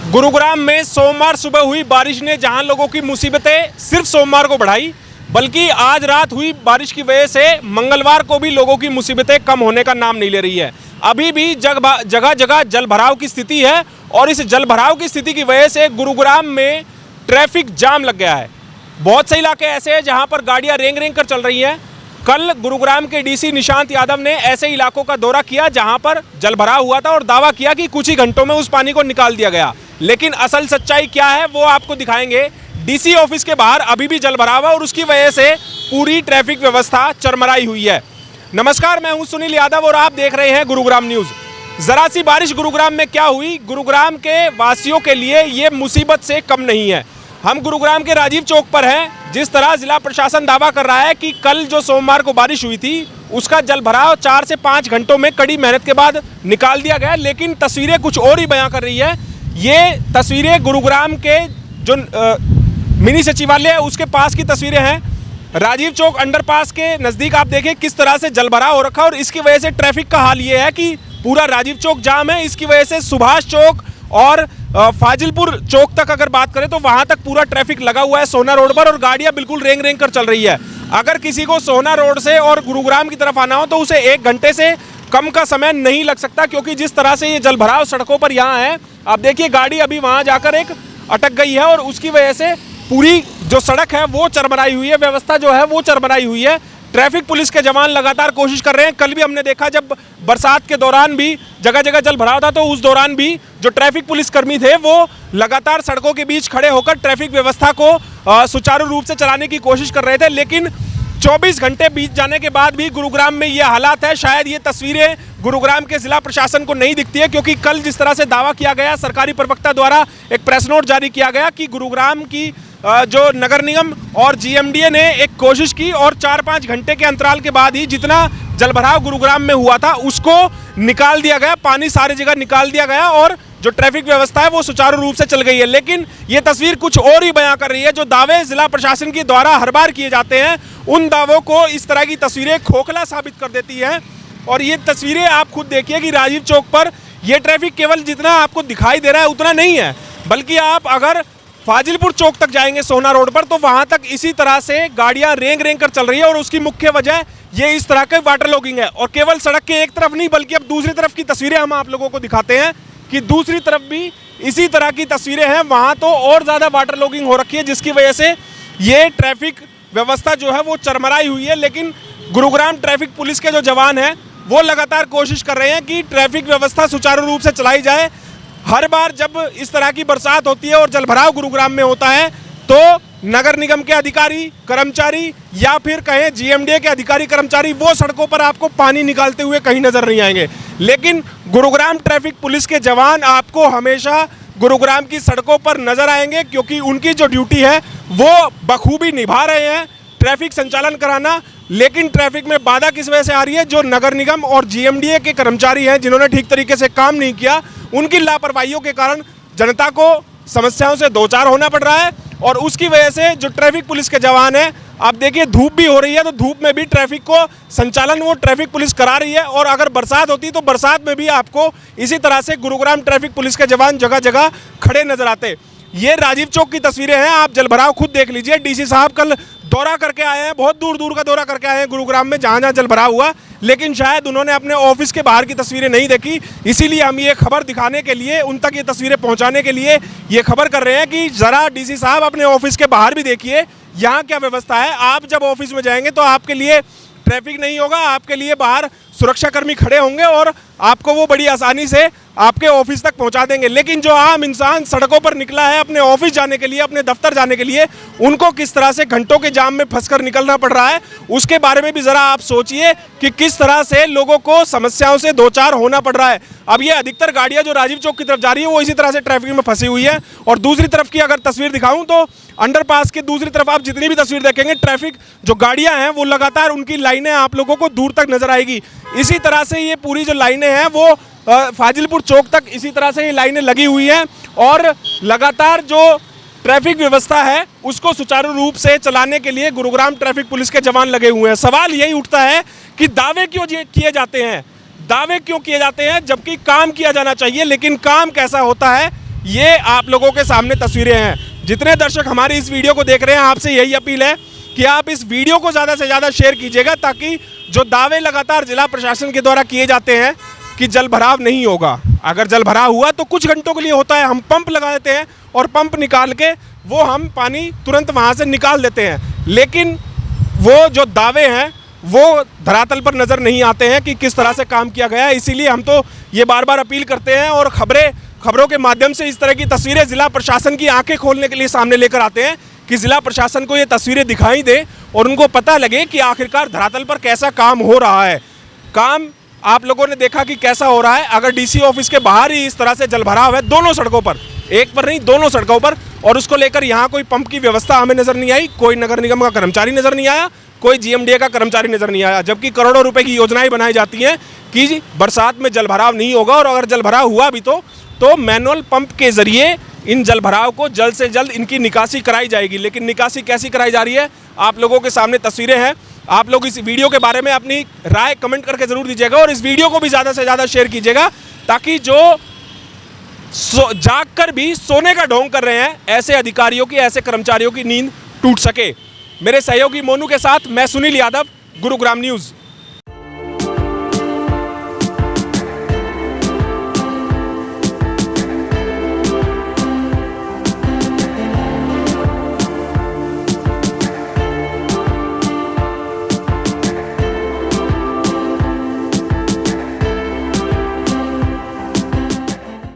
गुरुग्राम में सोमवार सुबह हुई बारिश ने जहां लोगों की मुसीबतें सिर्फ सोमवार को बढ़ाई, बल्कि आज रात हुई बारिश की वजह से मंगलवार को भी लोगों की मुसीबतें कम होने का नाम नहीं ले रही है। अभी भी जगह जगह जल भराव की स्थिति है और इस जल भराव की स्थिति की वजह से गुरुग्राम में ट्रैफिक जाम लग गया है। बहुत से इलाके ऐसे हैं जहां पर गाड़ियां रेंग रेंग कर चल रही हैं। कल गुरुग्राम के डीसी निशांत यादव ने ऐसे इलाकों का दौरा किया जहां पर जल भराव हुआ था और दावा किया कि कुछ ही घंटों में उस पानी को निकाल दिया गया। लेकिन असल सच्चाई क्या है वो आपको दिखाएंगे। डीसी ऑफिस के बाहर अभी भी जल भराव है और उसकी वजह से पूरी ट्रैफिक व्यवस्था चरमराई हुई है। नमस्कार, मैं हूं सुनील यादव और आप देख रहे हैं गुरुग्राम न्यूज। जरा सी बारिश गुरुग्राम में क्या हुई, गुरुग्राम के वासियों के लिए ये मुसीबत से कम नहीं है। हम गुरुग्राम के राजीव चौक पर हैं। जिस तरह जिला प्रशासन दावा कर रहा है कि कल जो सोमवार को बारिश हुई थी उसका जल भराव 4 से 5 घंटों में कड़ी मेहनत के बाद निकाल दिया गया, लेकिन तस्वीरें कुछ और ही बयां कर रही है। ये तस्वीरें गुरुग्राम के जो मिनी सचिवालय है उसके पास की तस्वीरें हैं। राजीव चौक अंडरपास के नज़दीक आप देखें किस तरह से जल भराव हो रखा है और इसकी वजह से ट्रैफिक का हाल ये है कि पूरा राजीव चौक जाम है। इसकी वजह से सुभाष चौक और फाजिलपुर चौक तक अगर बात करें तो वहां तक पूरा ट्रैफिक लगा हुआ है सोना रोड पर और गाड़ियां बिल्कुल रेंग रेंग कर चल रही है। अगर किसी को सोना रोड से और गुरुग्राम की तरफ आना हो तो उसे 1 घंटे से कम का समय नहीं लग सकता, क्योंकि जिस तरह से ये जल भराव सड़कों पर यहाँ है, आप देखिए गाड़ी अभी वहाँ जाकर एक अटक गई है और उसकी वजह से पूरी जो सड़क है वो चरमराई हुई है, व्यवस्था जो है वो चरमराई हुई है। ट्रैफिक पुलिस के जवान लगातार कोशिश कर रहे हैं। कल भी हमने देखा जब बरसात के दौरान भी जगह जगह जल भराव था तो उस दौरान भी जो ट्रैफिक पुलिस कर्मी थे वो लगातार सड़कों के बीच खड़े होकर ट्रैफिक व्यवस्था को सुचारू रूप से चलाने की कोशिश कर रहे थे। लेकिन 24 घंटे बीत जाने के बाद भी गुरुग्राम में ये हालात है। शायद ये तस्वीरें गुरुग्राम के जिला प्रशासन को नहीं दिखती है, क्योंकि कल जिस तरह से दावा किया गया, सरकारी प्रवक्ता द्वारा एक प्रेस नोट जारी किया गया कि गुरुग्राम की जो नगर निगम और जीएमडीए ने एक कोशिश की और 4-5 घंटे के अंतराल के बाद ही जितना जलभराव गुरुग्राम में हुआ था उसको निकाल दिया गया, पानी सारी जगह निकाल दिया गया और जो ट्रैफिक व्यवस्था है वो सुचारू रूप से चल गई है। लेकिन ये तस्वीर कुछ और ही बयां कर रही है। जो दावे जिला प्रशासन के द्वारा हर बार किए जाते हैं उन दावों को इस तरह की तस्वीरें खोखला साबित कर देती हैं। और ये तस्वीरें आप खुद देखिए कि राजीव चौक पर यह ट्रैफिक केवल जितना आपको दिखाई दे रहा है उतना नहीं है, बल्कि आप अगर फाजिलपुर चौक तक जाएंगे सोना रोड पर तो वहां तक इसी तरह से गाड़ियां रेंग रेंग कर चल रही है और उसकी मुख्य वजह ये इस तरह के वाटर लॉगिंग है। और केवल सड़क के एक तरफ नहीं बल्कि अब दूसरी तरफ की तस्वीरें हम आप लोगों को दिखाते हैं कि दूसरी तरफ भी इसी तरह की तस्वीरें हैं। वहां तो और ज़्यादा वाटर लॉगिंग हो रखी है, जिसकी वजह से ये ट्रैफिक व्यवस्था जो है वो चरमराई हुई है। लेकिन गुरुग्राम ट्रैफिक पुलिस के जो जवान हैं वो लगातार कोशिश कर रहे हैं कि ट्रैफिक व्यवस्था सुचारू रूप से चलाई जाए। हर बार जब इस तरह की बरसात होती है और जलभराव गुरुग्राम में होता है तो नगर निगम के अधिकारी कर्मचारी या फिर कहें जीएमडीए के अधिकारी कर्मचारी वो सड़कों पर आपको पानी निकालते हुए कहीं नजर नहीं आएंगे। लेकिन गुरुग्राम ट्रैफिक पुलिस के जवान आपको हमेशा गुरुग्राम की सड़कों पर नजर आएंगे, क्योंकि उनकी जो ड्यूटी है वो बखूबी निभा रहे हैं, ट्रैफिक संचालन कराना। लेकिन ट्रैफिक में बाधा किस वजह से आ रही है? जो नगर निगम और जीएमडीए के कर्मचारी हैं जिन्होंने ठीक तरीके से काम नहीं किया, उनकी लापरवाहियों के कारण जनता को समस्याओं से दो चार होना पड़ रहा है। और उसकी वजह से जो ट्रैफिक पुलिस के जवान हैं, आप देखिए धूप भी हो रही है तो धूप में भी ट्रैफिक को संचालन वो ट्रैफिक पुलिस करा रही है। और अगर बरसात होती तो बरसात में भी आपको इसी तरह से गुरुग्राम ट्रैफिक पुलिस के जवान जगह जगह खड़े नजर आते। ये राजीव चौक की तस्वीरें हैं, आप जलभराव खुद देख लीजिए। डीसी साहब कल दौरा करके आए हैं, बहुत दूर दूर का दौरा करके आए हैं गुरुग्राम में जहाँ जहाँ जलभराव हुआ, लेकिन शायद उन्होंने अपने ऑफिस के बाहर की तस्वीरें नहीं देखी। इसीलिए हम ये खबर दिखाने के लिए, उन तक ये तस्वीरें पहुँचाने के लिए ये खबर कर रहे हैं कि ज़रा डीसी साहब अपने ऑफिस के बाहर भी देखिए यहाँ क्या व्यवस्था है। आप जब ऑफिस में जाएंगे तो आपके लिए ट्रैफिक नहीं होगा, आपके लिए बाहर सुरक्षाकर्मी खड़े होंगे और आपको वो बड़ी आसानी से आपके ऑफिस तक पहुंचा देंगे। लेकिन जो आम इंसान सड़कों पर निकला है अपने ऑफिस जाने के लिए, अपने दफ्तर जाने के लिए, उनको किस तरह से घंटों के जाम में फंसकर निकलना पड़ रहा है, उसके बारे में भी ज़रा आप सोचिए कि किस तरह से लोगों को समस्याओं से दो चार होना पड़ रहा है। अब ये अधिकतर गाड़ियाँ जो राजीव चौक की तरफ जा रही है वो इसी तरह से ट्रैफिक में फंसी हुई है। और दूसरी तरफ की अगर तस्वीर दिखाऊँ तो अंडरपास की दूसरी तरफ आप जितनी भी तस्वीर देखेंगे, ट्रैफिक जो गाड़ियाँ हैं वो लगातार उनकी लाइनें आप लोगों को दूर तक नजर आएगी। इसी तरह से ये पूरी जो लाइनें हैं वो फाजिलपुर चौक तक इसी तरह से ये लाइनें लगी हुई हैं और लगातार जो ट्रैफिक व्यवस्था है उसको सुचारू रूप से चलाने के लिए गुरुग्राम ट्रैफिक पुलिस के जवान लगे हुए हैं। सवाल यही उठता है कि दावे क्यों किए जाते हैं, दावे क्यों किए जाते हैं जबकि काम किया जाना चाहिए, लेकिन काम कैसा होता है ये आप लोगों के सामने तस्वीरें हैं। जितने दर्शक हमारी इस वीडियो को देख रहे हैं, आपसे यही अपील है कि आप इस वीडियो को ज़्यादा से ज़्यादा शेयर कीजिएगा, ताकि जो दावे लगातार जिला प्रशासन के द्वारा किए जाते हैं कि जल भराव नहीं होगा, अगर जल भराव हुआ तो कुछ घंटों के लिए होता है, हम पंप लगा देते हैं और पंप निकाल के वो हम पानी तुरंत वहाँ से निकाल देते हैं। लेकिन वो जो दावे हैं वो धरातल पर नज़र नहीं आते हैं कि किस तरह से काम किया गया है। इसीलिए हम तो ये बार बार अपील करते हैं और खबरों के माध्यम से इस तरह की तस्वीरें जिला प्रशासन की आंखें खोलने के लिए सामने लेकर आते हैं कि जिला प्रशासन को ये तस्वीरें दिखाई दे और उनको पता लगे कि आखिरकार धरातल पर कैसा काम हो रहा है। काम आप लोगों ने देखा कि कैसा हो रहा है। अगर डीसी ऑफिस के बाहर ही इस तरह से जलभराव है, दोनों सड़कों पर, एक पर नहीं दोनों सड़कों पर, और उसको लेकर यहाँ कोई पंप की व्यवस्था हमें नजर नहीं आई, कोई नगर निगम का कर्मचारी नजर नहीं आया, कोई जीएमडीए का कर्मचारी नजर नहीं आया, जबकि करोड़ों रुपए की योजनाएं बनाई जाती हैं कि बरसात में जलभराव नहीं होगा, और अगर जलभराव हुआ भी तो मैनुअल पंप के जरिए इन जलभराव को जल्द से जल्द इनकी निकासी कराई जाएगी। लेकिन निकासी कैसी कराई जा रही है, आप लोगों के सामने तस्वीरें हैं। आप लोग इस वीडियो के बारे में अपनी राय कमेंट करके जरूर दीजिएगा और इस वीडियो को भी ज़्यादा से ज़्यादा शेयर कीजिएगा, ताकि जो जाग कर भी सोने का ढोंग कर रहे हैं, ऐसे अधिकारियों की, ऐसे कर्मचारियों की नींद टूट सके। मेरे सहयोगी मोनू के साथ मैं सुनील यादव, गुरुग्राम न्यूज़।